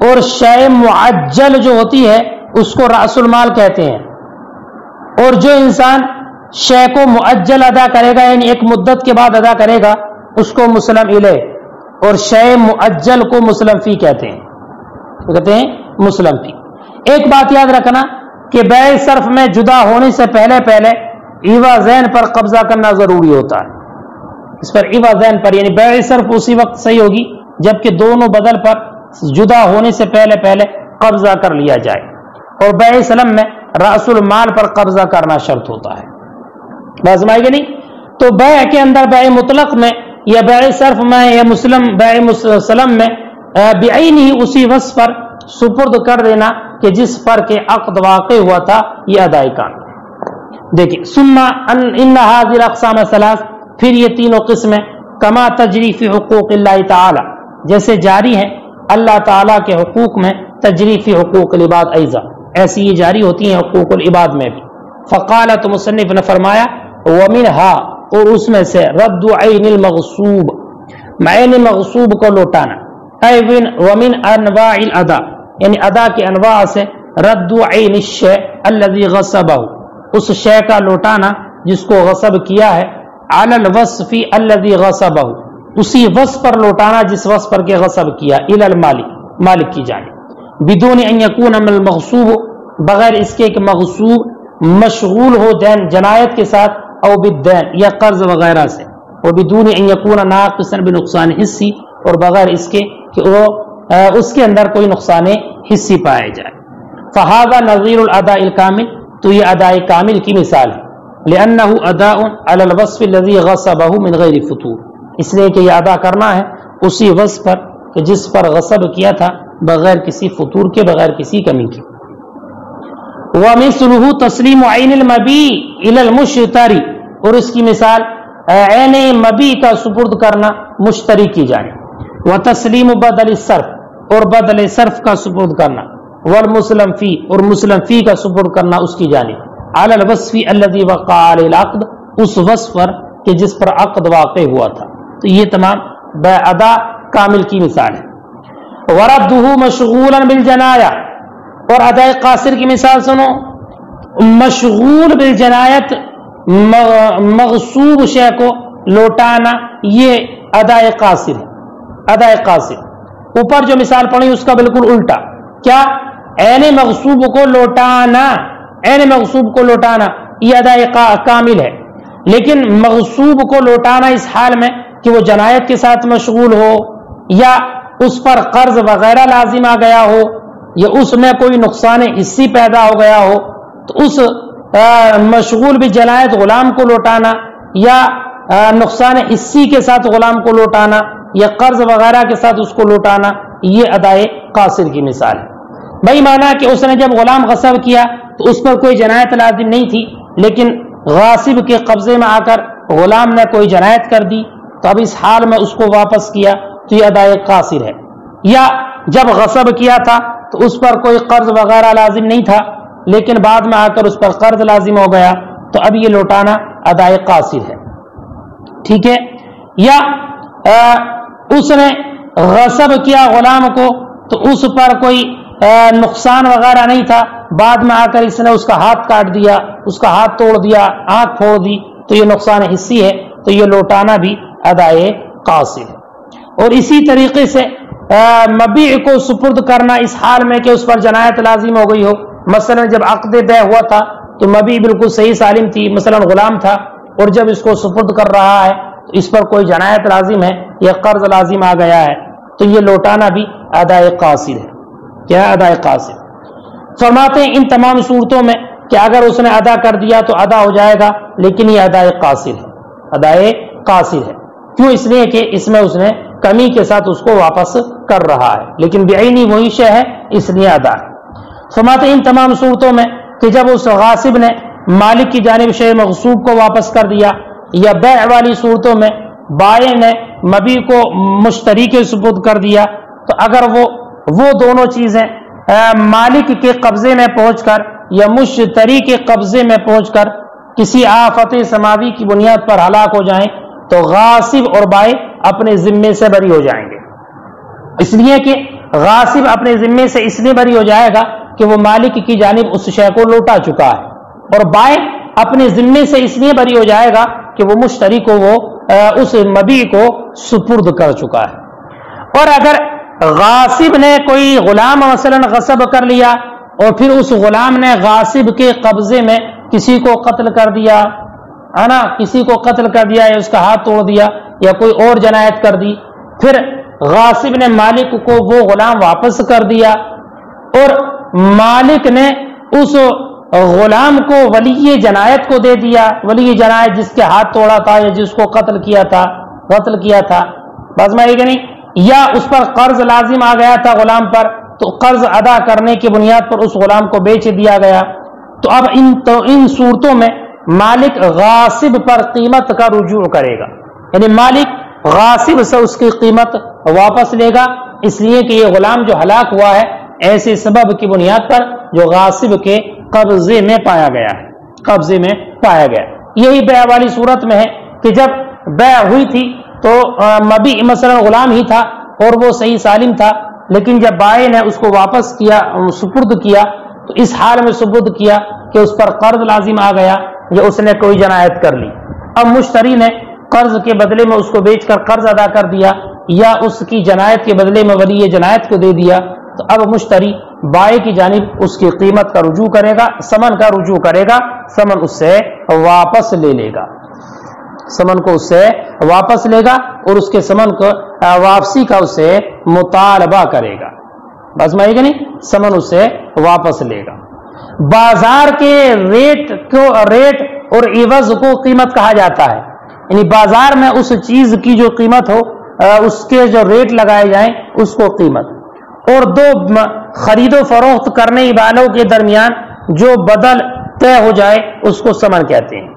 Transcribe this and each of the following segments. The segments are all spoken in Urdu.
اور شے معجل جو ہوتی ہے اس کو رأس المال کہتے ہیں. اور جو انسان شے کو معجل ادا کرے گا یعنی ایک مدت کے بعد ادا کرے گا اس کو مسلم الیہ، اور شے معجل کو مسلم فی کہتے ہیں. کہتے ہیں مسلم فی. ایک بات یاد رکھنا کہ بیع صرف میں جدا ہونے سے پہلے عوضین پر قبضہ کرنا ضروری ہوتا ہے. اس پر عوضین پر یعنی بیع صرف اسی وقت صحیح ہوگی جبکہ دونوں بدل پر جدا ہونے سے پہلے قبضہ کر لیا جائے، اور بیع سلم میں رأس المال پر قبضہ کرنا شرط ہوتا ہے. بات سمجھ گئی نہیں؟ تو بیع کے اندر بیع مطلق میں یا بیع صرف میں یا بیع سلم میں بعینہ اسی وصف پر سپرد کر دینا کہ جس پر کہ عقد واقع ہوا تھا یہ ادائے کامل. دیکھیں ثم ان هذه الاقسام الثلاث، پھر یہ تینوں قسمیں کما تجری فی حقوق اللہ تعالی، جیسے جاری ہیں اللہ تعالیٰ کے حقوق میں، تجری فی حقوق العباد ایضا، ایسی یہ جاری ہوتی ہیں حقوق العباد میں بھی. فقالت مصنف نے فرمایا ومنها، اور اس میں سے رد عین المغصوب، عین مغصوب کو لوٹانا، ومن انواع الادا، یعنی ادا کے انواع سے رد عین الشیء الذی غصبہ، اس شے کا لوٹانا جس کو غصب کیا ہے، علی الوصف الذی غصبہ، اسی وصف پر لوٹانا جس وصف پر کے غصب کیا، الی المالک، مالک کی جانب، بدون ان یکون من المغصوب، بغیر اس کے کہ مغصوب مشغول ہو دین جنایت کے ساتھ، او بالدین یا قرض وغیرہ سے، وبدون ان یکون ناقصا بنقصان حسی، اور بغیر اس کے کہ وہ اس کے اندر کوئی نقصان حسی پائے جائے. فہذا نظیر الاداء الکامل، تو یہ اداء کامل کی مثال ہے. لأنه اداء على الوصف الذي غصبه من غیر فتور، اس لیے کہ یہ ادا کرنا ہے اسی وصف پر کہ جس پر غصب کیا تھا بغیر کسی فطور کے، بغیر کسی کمی کے. ومثله تسلیم عین المبیع الى المشتری، اور اس کی مثال عین مبیع کا سپرد کرنا مشتری کی جانب. وتسلیم بدل الصرف، اور بدل صرف کا سپرد کرنا. والمسلم فی، اور مسلم فی کا سپرد کرنا اس کی جانب. علی الوصف الذی وقع علیہ العقد، اس وصف پر کہ جس پر عقد واقع ہوا تھا. تو یہ تمام بیع ادا کامل کی مثال ہے. وردہ مشغولا بالجنایہ، اور اداء قاصر کی مثال سنو. مشغول بالجنایت، مغصوب شے کو لوٹانا، یہ اداء قاصر ہے. اداء قاصر اوپر جو مثال پڑھی اس کا بالکل الٹا. کیا؟ عین مغصوب کو لوٹانا، عین مغصوب کو لوٹانا یہ اداء کامل ہے. لیکن مغصوب کو لوٹانا اس حال میں کہ وہ جنایت کے ساتھ مشغول ہو، یا اس پر قرض وغیرہ لازم آ گیا ہو، یا اس میں کوئی نقصان حسی پیدا ہو گیا ہو، تو اس مشغول بھی جنایت غلام کو لوٹانا، یا نقصان حسی کے ساتھ غلام کو لوٹانا، یا قرض وغیرہ کے ساتھ اس کو لوٹانا، یہ ادائے قاصر کی مثال ہے. بھائی مانا کہ اس نے جب غلام غصب کیا تو اس پر کوئی جنایت لازم نہیں تھی، لیکن غاصب کے قبضے میں آ کر غلام نے کوئی جنایت کر دی، تو اب اس حال میں اس کو واپس کیا تو یہ ادائے قاصر ہے. یا جب غصب کیا تھا تو اس پر کوئی قرض وغیرہ لازم نہیں تھا، لیکن بعد میں آ کر اس پر قرض لازم ہو گیا، تو اب یہ لوٹانا ادائے قاصر ہے. ٹھیک ہے. یا اس نے غصب کیا غلام کو تو اس پر کوئی نقصان وغیرہ نہیں تھا، بعد میں آ کر اس نے اس کا ہاتھ کاٹ دیا، اس کا ہاتھ توڑ دیا، آنکھ پھوڑ دی، تو یہ نقصان حسی ہے، تو یہ لوٹانا بھی ادائے قاصر ہے. اور اسی طریقے سے مبیع کو سپرد کرنا اس حال میں کہ اس پر جنایت لازم ہو گئی ہو. مثلا جب عقد بیع ہوا تھا تو مبیع بالکل صحیح سالم تھی، مثلا غلام تھا، اور جب اس کو سپرد کر رہا ہے تو اس پر کوئی جنایت لازم ہے یا قرض لازم آ گیا ہے، تو یہ لوٹانا بھی ادائے قاصر ہے. کیا ادائے قاصر؟ فرماتے ہیں ان تمام صورتوں میں کہ اگر اس نے ادا کر دیا تو ادا ہو جائے گا، لیکن یہ ادائے قاصر ہے. ادائے قاصر ہے کیوں؟ اس لیے کہ اس میں اس نے کمی کے ساتھ اس کو واپس کر رہا ہے، لیکن بعینی وہی شے ہے، اس لیے ادا ہے. فرماتے ہیں ان تمام صورتوں میں کہ جب اس غاصب نے مالک کی جانب شے مغصوب کو واپس کر دیا، یا بیع والی صورتوں میں بائع نے مبیع کو مشتری کے سپرد کر دیا، تو اگر وہ دونوں چیزیں مالک کے قبضے میں پہنچ کر یا مشتری کے قبضے میں پہنچ کر کسی آفت سماوی کی بنیاد پر ہلاک ہو جائیں تو غاصب اور بائع اپنے ذمے سے بری ہو جائیں گے. اس لیے کہ غاصب اپنے ذمے سے اس لیے بری ہو جائے گا کہ وہ مالک کی جانب اس شے کو لوٹا چکا ہے، اور بائع اپنے ذمے سے اس لیے بری ہو جائے گا کہ وہ مشتری کو وہ اس مبیع کو سپرد کر چکا ہے۔ اور اگر غاصب نے کوئی غلام مثلا غصب کر لیا اور پھر اس غلام نے غاصب کے قبضے میں کسی کو قتل کر دیا ہے نا، کسی کو قتل کر دیا یا اس کا ہاتھ توڑ دیا یا کوئی اور جنایت کر دی، پھر غاصب نے مالک کو وہ غلام واپس کر دیا اور مالک نے اس غلام کو ولی جنایت کو دے دیا، ولی جنایت جس کے ہاتھ توڑا تھا یا جس کو قتل کیا تھا بازما ہے کہ نہیں، یا اس پر قرض لازم آ گیا تھا غلام پر، تو قرض ادا کرنے کی بنیاد پر اس غلام کو بیچ دیا گیا، تو اب ان صورتوں میں مالک غاصب پر قیمت کا رجوع کرے گا، یعنی مالک غاصب سے اس کی قیمت واپس لے گا، اس لیے کہ یہ غلام جو ہلاک ہوا ہے ایسے سبب کی بنیاد پر جو غاصب کے قبضے میں پایا گیا۔ یہی بیع والی صورت میں ہے کہ جب بیع ہوئی تھی تو مبیع مثلا غلام ہی تھا اور وہ صحیح سالم تھا، لیکن جب بائع نے اس کو واپس کیا، سپرد کیا، تو اس حال میں سپرد کیا کہ اس پر قرض لازم آ گیا یا اس نے کوئی جنایت کر لی، اب مشتری نے قرض کے بدلے میں اس کو بیچ کر قرض ادا کر دیا یا اس کی جنایت کے بدلے میں ولی جنایت کو دے دیا، تو اب مشتری بائع کی جانب اس کی قیمت کا رجوع کرے گا، ثمن کا رجوع کرے گا، ثمن اس سے واپس لے لے گا، ثمن کو اس سے واپس لے گا اور اس کے ثمن کو واپسی کا اس سے مطالبہ کرے گا، بس میں نہیں، ثمن اس سے واپس لے گا۔ بازار کے ریٹ اور عوض کو قیمت کہا جاتا ہے، یعنی بازار میں اس چیز کی جو قیمت ہو اس کے جو ریٹ لگائے جائیں اس کو قیمت، اور دو خرید و فروخت کرنے والوں کے درمیان جو بدل طے ہو جائے اس کو ثمن کہتے ہیں۔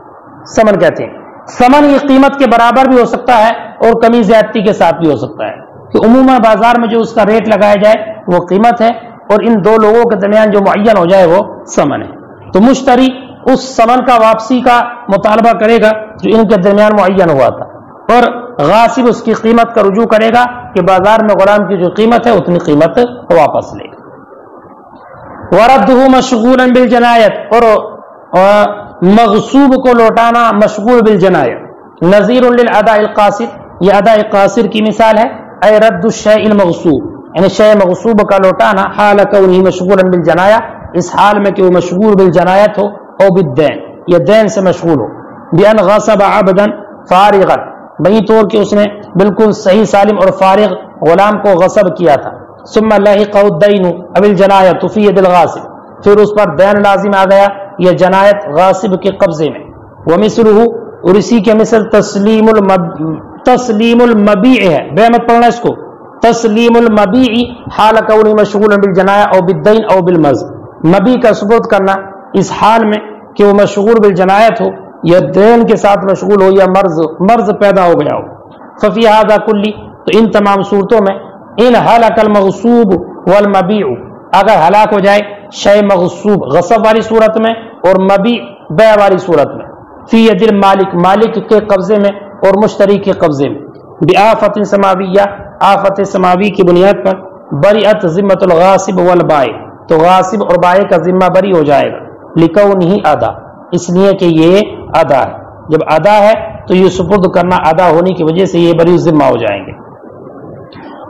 ثمن یہ قیمت کے برابر بھی ہو سکتا ہے اور کمی زیادتی کے ساتھ بھی ہو سکتا ہے، کہ عموماً بازار میں جو اس کا ریٹ لگایا جائے وہ قیمت ہے اور ان دو لوگوں کے درمیان جو معین ہو جائے وہ ثمن ہے، تو مشتری اس ثمن کا واپسی کا مطالبہ کرے گا جو ان کے درمیان معین ہوا تھا، اور غاصب اس کی قیمت کا رجوع کرے گا کہ بازار میں غلام کی جو قیمت ہے اتنی قیمت واپس لے گا۔ وَرَدُّهُ مَشْغُولًا بِالْجَنَایَةِ، اور مغصوب کو لوٹانا مشغول بالجنایت، نظیر للاداء القاصر، یہ اداء قاصر کی مثال ہے، اے رد الشیء المغصوب، یعنی شیء مغصوب کا لوٹانا، حال کونہ مشغولا بالجنایہ، اس حال میں کہ وہ مشغول بالجنایت ہو، او بالدین، یا دین سے مشغول ہو، بأن غصب عبدا فارغا، بہی طور کہ اس نے بالکل صحیح سالم اور فارغ غلام کو غصب کیا تھا، ثم لحقہ الدین او الجنایۃ فی ید الغاصب، پھر اس پر دین لازم آ گیا یا جنایت غاصب کے قبضے میں، ومثلہ، اور اسی کے مثل تسلیم المبیع ہے، بے مت پڑھنا اس کو، تسلیم المبیع حال کونہ مشغولا بالجنایہ او بالدین او بالمرض، مبیع کا سپرد کرنا اس حال میں کہ وہ مشغول بالجنایت ہو یا دین کے ساتھ مشغول ہو یا مرض پیدا ہو گیا ہو، ففی ھذا کلی، تو ان تمام صورتوں میں ان ہلک المغصوب والمبیع، اگر ہلاک ہو جائے شے مغصوب غصب والی صورت میں اور مبیع بیع والی صورت میں، فی ید المالک، مالک کے قبضے میں اور مشتری کے قبضے میں، بآفت سماویہ، آفت سماوی کی بنیاد پر، بریئت ذمۃ الغاصب والبائع، تو غاصب اور بائع کا ذمہ بری ہو جائے گا، لکونہ ادا، اس لیے کہ یہ ادا ہے، جب ادا ہے تو یہ سپرد کرنا ادا ہونے کی وجہ سے یہ بری ذمہ ہو جائیں گے۔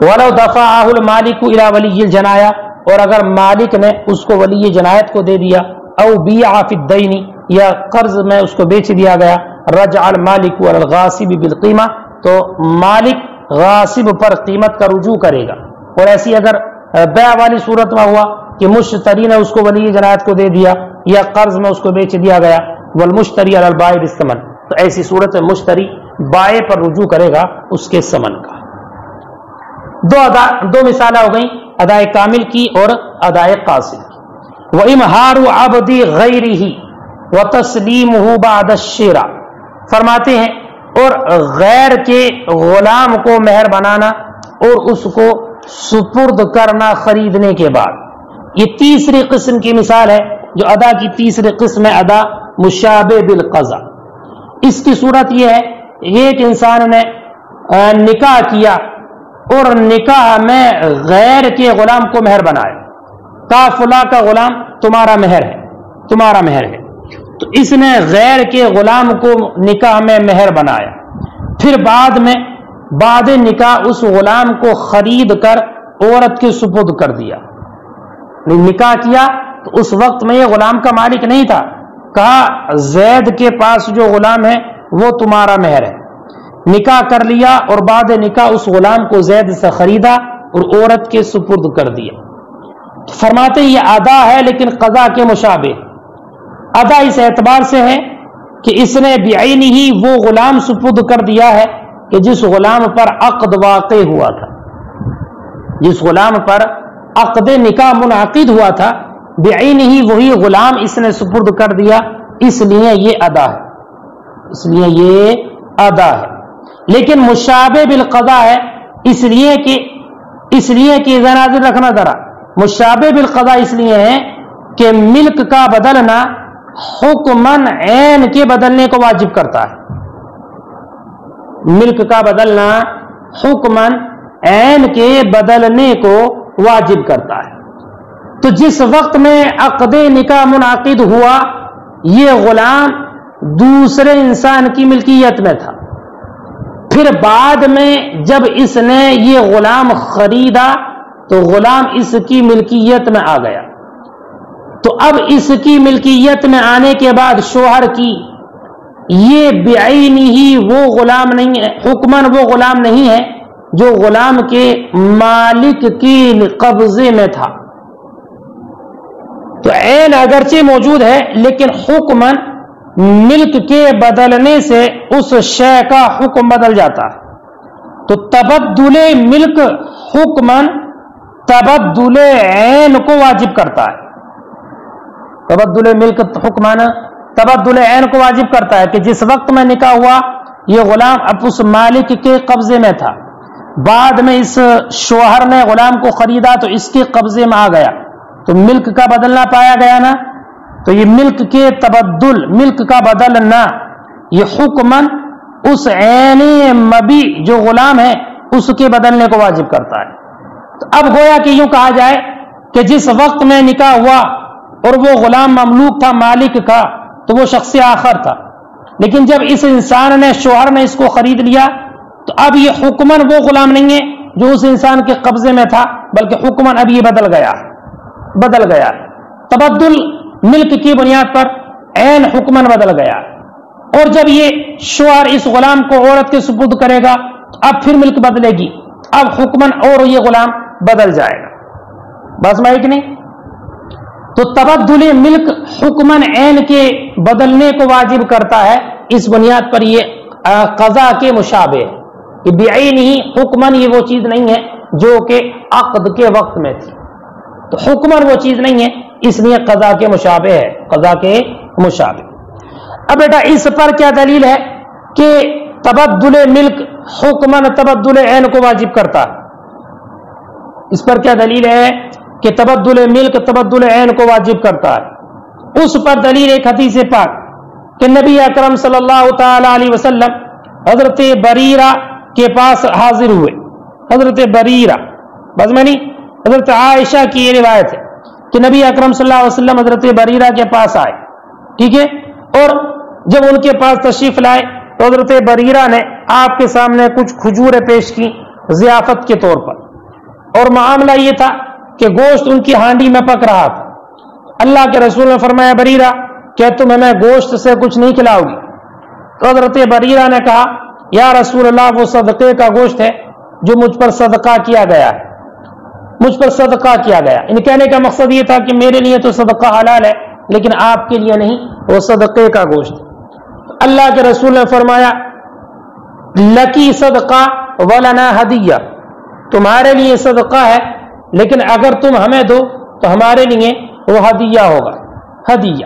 وَلَوْ دَفَعَهُ الْمَالِكُ إِلَى وَلِيِّ الْجَنَایَةِ، اور اگر مالک نے اس کو ولی جنایت کو دے دیا، او بیع فی الدین، یا قرض میں اس کو بیچ دیا گیا، رجع المالک علی الغاصب بالقیمہ، تو مالک غاصب پر قیمت کا رجوع کرے گا، اور ایسی اگر بیع والی صورت میں ہوا کہ مشتری نے اس کو ولی جنایت کو دے دیا یا قرض میں اس کو بیچ دیا گیا، والمشتری علی البائع بالثمن، تو ایسی صورت میں مشتری بائع پر رجوع کرے گا اس کے ثمن کا۔ دو مثالیں ہو گئیں، ادائے کامل کی اور ادائے قاصر کی۔ وَإِمْهَارُ عَبْدِ غَيْرِهِ وَتَسْلِيمُهُ بَعْدَ الشِّرَاءِ، فرماتے ہیں اور غیر کے غلام کو مہر بنانا اور اس کو سپرد کرنا خریدنے کے بعد، یہ تیسری قسم کی مثال ہے جو ادا کی تیسری قسم ہے، ادا مشابہ بالقضاء۔ اس کی صورت یہ ہے، ایک انسان نے نکاح کیا اور نکاح میں غیر کے غلام کو مہر بنایا، کہا فلاں کا غلام تمہارا مہر ہے، تمہارا مہر ہے، تو اس نے غیر کے غلام کو نکاح میں مہر بنایا، پھر بعد نکاح اس غلام کو خرید کر عورت کے سپرد کر دیا، نکاح کیا تو اس وقت میں یہ غلام کا مالک نہیں تھا، کہا زید کے پاس جو غلام ہے وہ تمہارا مہر ہے، نکاح کر لیا اور بعد نکاح اس غلام کو زید سے خریدا اور عورت کے سپرد کر دیا۔ فرماتے یہ ادا ہے لیکن قضا کے مشابہ، ادا اس اعتبار سے ہے کہ اس نے بعینہ ہی وہ غلام سپرد کر دیا ہے کہ جس غلام پر عقد واقع ہوا تھا، جس غلام پر عقد نکاح منعقد ہوا تھا بعینہ ہی وہی غلام اس نے سپرد کر دیا، اس لیے یہ ادا ہے، اس لیے یہ ادا ہے۔ لیکن مشابہ بالقضاء ہے، اس لیے کہ ناظر رکھنا ذرا، مشابہ بالقضاء اس لیے ہے کہ ملک کا بدلنا حکماً عین کے بدلنے کو واجب کرتا ہے، ملک کا بدلنا حکماً عین کے بدلنے کو واجب کرتا ہے۔ تو جس وقت میں عقد نکاح منعقد ہوا یہ غلام دوسرے انسان کی ملکیت میں تھا، پھر بعد میں جب اس نے یہ غلام خریدا تو غلام اس کی ملکیت میں آ گیا، تو اب اس کی ملکیت میں آنے کے بعد شوہر کی یہ بعینہ ہی وہ غلام نہیں ہے، حکماً وہ غلام نہیں ہے جو غلام کے مالک کی قبضے میں تھا، تو عین اگرچہ موجود ہے لیکن حکماً ملک کے بدلنے سے اس شے کا حکم بدل جاتا ہے، تو تبدل ملک حکماً تبدل عین کو واجب کرتا ہے، تبدل ملک حکماً تبدل عین کو واجب کرتا ہے کہ جس وقت میں نکاح ہوا یہ غلام اب اس مالک کے قبضے میں تھا، بعد میں اس شوہر نے غلام کو خریدا تو اس کے قبضے میں آ گیا، تو ملک کا بدلنا پایا گیا نا، تو یہ ملک کے تبدل، ملک کا بدلنا یہ حکماً اس عین مبی جو غلام ہے اس کے بدلنے کو واجب کرتا ہے۔ تو اب گویا کہ یوں کہا جائے کہ جس وقت میں نکاح ہوا اور وہ غلام مملوک تھا مالک کا تو وہ شخص آخر تھا، لیکن جب اس انسان نے شوہر نے اس کو خرید لیا تو اب یہ حکماً وہ غلام نہیں ہے جو اس انسان کے قبضے میں تھا، بلکہ حکماً اب یہ بدل گیا، تبدل ملک کی بنیاد پر عین حکماً بدل گیا، اور جب یہ شوہر اس غلام کو عورت کے سپرد کرے گا تو اب پھر ملک بدلے گی، اب حکماً اور یہ غلام بدل جائے گا، بس میں کہ نہیں؟ تو تبدل ملک حکماً عین کے بدلنے کو واجب کرتا ہے، اس بنیاد پر یہ قضا کے مشابہ ہے کہ بعین ہی حکماً یہ وہ چیز نہیں ہے جو کہ عقد کے وقت میں تھی، تو حکماً وہ چیز نہیں ہے، اس لیے قضا کے مشابہ ہے، قضا کے مشابہ۔ اب بیٹا اس پر کیا دلیل ہے کہ تبدل ملک حکماً تبدل عین کو واجب کرتا ہے؟ اس پر کیا دلیل ہے کہ تبدل ملک تبدل عین کو واجب کرتا ہے؟ اس پر دلیل ایک حدیث پاک کہ نبی اکرم صلی اللہ تعالی علیہ وسلم حضرت بریرہ کے پاس حاضر ہوئے، حضرت بریرہ بزمنی حضرت عائشہ کی یہ روایت ہے کہ نبی اکرم صلی اللہ علیہ وسلم حضرت بریرہ کے پاس آئے، ٹھیک ہے، اور جب ان کے پاس تشریف لائے تو حضرت بریرہ نے آپ کے سامنے کچھ کھجوریں پیش کی ضیافت کے طور پر، اور معاملہ یہ تھا کہ گوشت ان کی ہانڈی میں پک رہا تھا۔ اللہ کے رسول نے فرمایا بریرہ کیا تم ہمیں گوشت سے کچھ نہیں کھلاؤ گی؟ تو حضرت بریرہ نے کہا یا رسول اللہ وہ صدقے کا گوشت ہے جو مجھ پر صدقہ کیا گیا ہے، مجھ پر صدقہ کیا گیا۔ ان کہنے کا مقصد یہ تھا کہ میرے لیے تو صدقہ حلال ہے لیکن آپ کے لیے نہیں، وہ صدقے کا گوشت۔ اللہ کے رسول نے فرمایا لکی صدقہ ولنا ہدیہ، تمہارے لیے صدقہ ہے لیکن اگر تم ہمیں دو تو ہمارے لیے وہ ہدیہ ہوگا، ہدیہ۔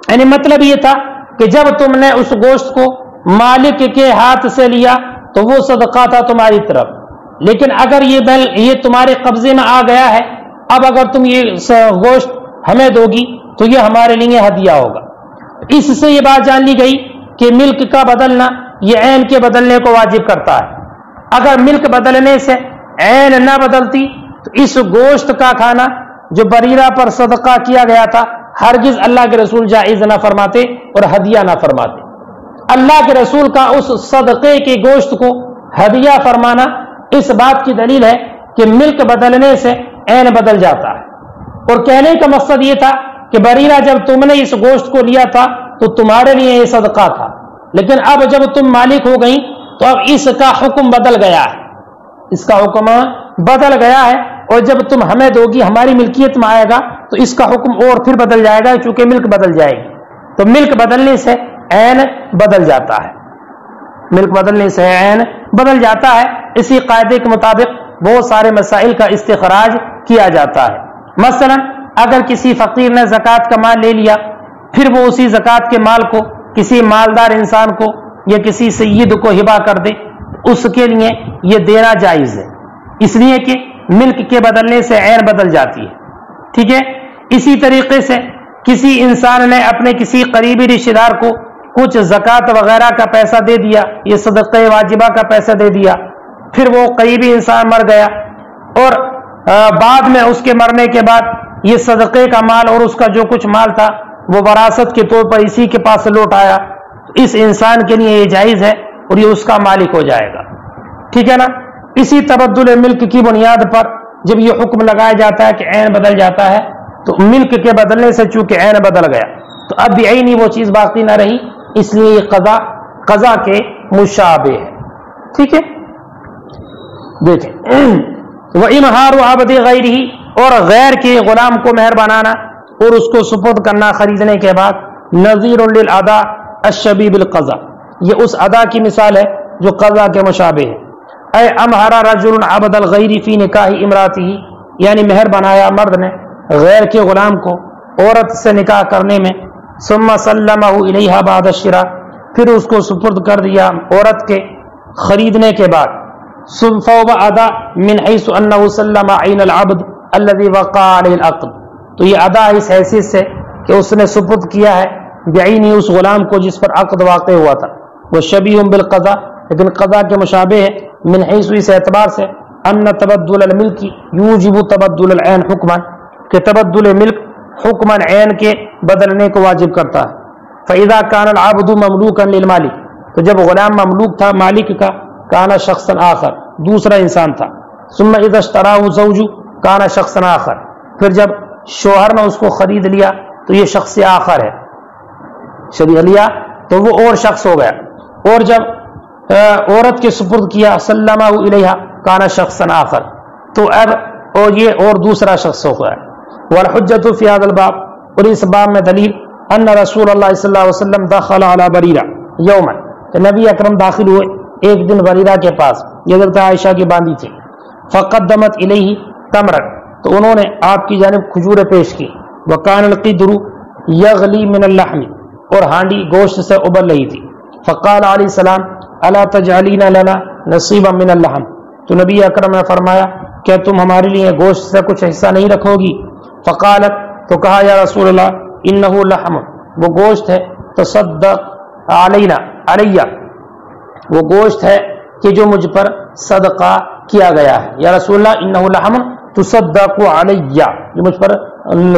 یعنی مطلب یہ تھا کہ جب تم نے اس گوشت کو مالک کے ہاتھ سے لیا تو وہ صدقہ تھا تمہاری طرف، لیکن اگر یہ تمہارے قبضے میں آ گیا ہے، اب اگر تم یہ گوشت ہمیں دو گی تو یہ ہمارے لیے ہدیہ ہوگا۔ اس سے یہ بات جان لی گئی کہ ملک کا بدلنا یہ عین کے بدلنے کو واجب کرتا ہے۔ اگر ملک بدلنے سے عین نہ بدلتی تو اس گوشت کا کھانا جو بریرہ پر صدقہ کیا گیا تھا ہرگز اللہ کے رسول جائز نہ فرماتے اور ہدیہ نہ فرماتے۔ اللہ کے رسول کا اس صدقے کے گوشت کو ہدیہ فرمانا اس بات کی دلیل ہے کہ ملک بدلنے سے عین بدل جاتا ہے۔ اور کہنے کا مقصد یہ تھا کہ بریرہ جب تم نے اس گوشت کو لیا تھا تو تمہارے لیے یہ صدقہ تھا، لیکن اب جب تم مالک ہو گئی تو اب اس کا حکم بدل گیا ہے، اس کا حکم بدل گیا ہے، اور جب تم ہمیں دو گی ہماری ملکیت میں آئے گا تو اس کا حکم اور پھر بدل جائے گا، چونکہ ملک بدل جائے گی۔ تو ملک بدلنے سے عین بدل جاتا ہے، ملک بدلنے سے عین بدل جاتا ہے۔ اسی قاعدے کے مطابق بہت سارے مسائل کا استخراج کیا جاتا ہے۔ مثلا اگر کسی فقیر نے زکوٰۃ کا مال لے لیا، پھر وہ اسی زکوٰۃ کے مال کو کسی مالدار انسان کو یا کسی سید کو ہبہ کر دے، اس کے لیے یہ دینا جائز ہے، اس لیے کہ ملک کے بدلنے سے عین بدل جاتی ہے، ٹھیک ہے۔ اسی طریقے سے کسی انسان نے اپنے کسی قریبی رشتہ دار کو کچھ زکوٰۃ وغیرہ کا پیسہ دے دیا، یہ صدقہ واجبہ کا پیسہ دے دیا، پھر وہ قریبی انسان مر گیا اور بعد میں اس کے مرنے کے بعد یہ صدقے کا مال اور اس کا جو کچھ مال تھا وہ وراثت کے طور پر اسی کے پاس لوٹ آیا، اس انسان کے لیے یہ جائز ہے اور یہ اس کا مالک ہو جائے گا، ٹھیک ہے نا۔ اسی تبدل ملک کی بنیاد پر جب یہ حکم لگایا جاتا ہے کہ عین بدل جاتا ہے تو ملک کے بدلنے سے چونکہ عین بدل گیا تو اب بھی عینی وہ چیز باقی نہ رہی، اس لیے یہ قضا کے مشابہ ہے، ٹھیک ہے۔ دیکھیں وَإِمْهَارُ عَبْدِ غَيْرِهِ، اور غیر کے غلام کو مہر بنانا اور اس کو سپرد کرنا خریدنے کے بعد، نظیر للأداء الشبیہ بالقضاء، یہ اس ادا کی مثال ہے جو قضا کے مشابہ ہے۔ اے امہر رجل عبد الغیر فی نکاح امراته، یعنی مہر بنایا مرد نے غیر کے غلام کو عورت سے نکاح کرنے میں، ثم سلمہ الیہا بعد الشراء، پھر اس کو سپرد کر دیا عورت کے خریدنے کے بعد، فهو ادا من حیث انہ سلم عین العبد الذی وقع علیہ العقد، تو یہ ادا اس حیثیت سے کہ اس نے سپرد کیا ہے بعینی اس غلام کو جس پر عقد واقع ہوا تھا، وہ شبیہ بالقضاء، لیکن قضا کے مشابہ ہے، من حیث اس اعتبار سے ان تبدل الملک یوجب تبدل العین حکما، کہ تبدل ملک حکما عین کے بدلنے کو واجب کرتا ہے۔ فاذا كان العبد مملوکا للمالک، تو جب غلام مملوک تھا مالک کا، کانا شخصا آخر، دوسرا انسان تھا، ثم اذا اشتراه زوج کانا شخصا آخر، پھر جب شوہر نے اس کو خرید لیا تو یہ شخص آخر ہے، شریع لیا تو وہ اور شخص ہو گیا، اور جب عورت کے سپرد کیا سلمہ الیہا کانا شخصا آخر، تو اب اور یہ اور دوسرا شخص ہو گیا۔ والحجۃ فی هذا الباب، اور اس باب میں دلیل ان رسول اللہ صلی اللہ علیہ وسلم دخل علی بریرہ یوما، کہ نبی اکرم داخل ہوئے ایک دن بریرہ کے پاس، یہ حضرت عائشہ کی باندھی تھی، فقدمت الیہ تمرا، تو انہوں نے آپ کی جانب کھجوریں پیش کی، وکان القدر یغلی من اللحم، اور ہانڈی گوشت سے ابل رہی تھی، فقال علیہ السلام الا تجعلین لنا نصیبا من اللحم، تو نبی اکرم نے فرمایا کیا تم ہمارے لیے گوشت سے کچھ حصہ نہیں رکھو گی؟ فقالت، تو کہا یا رسول اللہ انہ لحم، وہ گوشت ہے، تصدق علینا علیہ، وہ گوشت ہے کہ جو مجھ پر صدقہ کیا گیا ہے، یا رسول اللہ انہ لحم تصدق علیہ، جو مجھ پر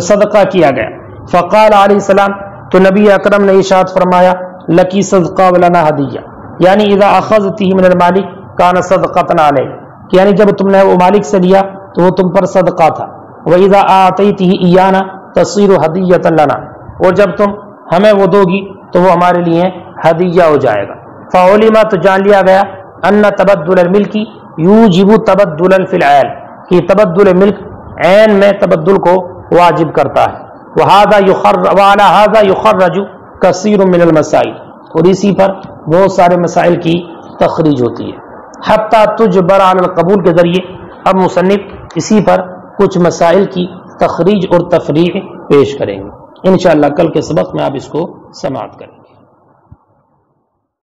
صدقہ کیا گیا۔ فقال علیہ السلام، تو نبی اکرم نے ارشاد فرمایا لکی صدقہ ولنا ہدیہ، یعنی اذا اخذتہ من المالک کان صدقۃ علیہ، یعنی جب تم نے وہ مالک سے لیا تو وہ تم پر صدقہ تھا، وَإِذَا آتَيْتِهِ إِيَّانَا تَصِيرُ هَدِيَّةً لَنَا، اور جب تم ہمیں وہ دو گی تو وہ ہمارے لیے ہدیہ ہو جائے گا۔ فَعُلِمَ، تو جان لیا گیا، أَنَّ تَبَدُّلَ الْمِلْكِ يُوجِبُ تَبَدُّلًا فِي الْعَيْنِ، کہ تبدل ملک عین میں تبدل کو واجب کرتا ہے۔ وَعَلَى هَذَا يُخَرَّجُ كَثِيرٌ مِنَ الْمَسَائِلِ، اور اسی پر بہت سارے مسائل کی تخریج ہوتی ہے، حتیٰ تجبر علی القبول کے ذریعے اب مصنف اسی پر کچھ مسائل کی تخریج اور تفریع پیش کریں گے، انشاءاللہ کل کے سبق میں آپ اس کو سماعت کریں۔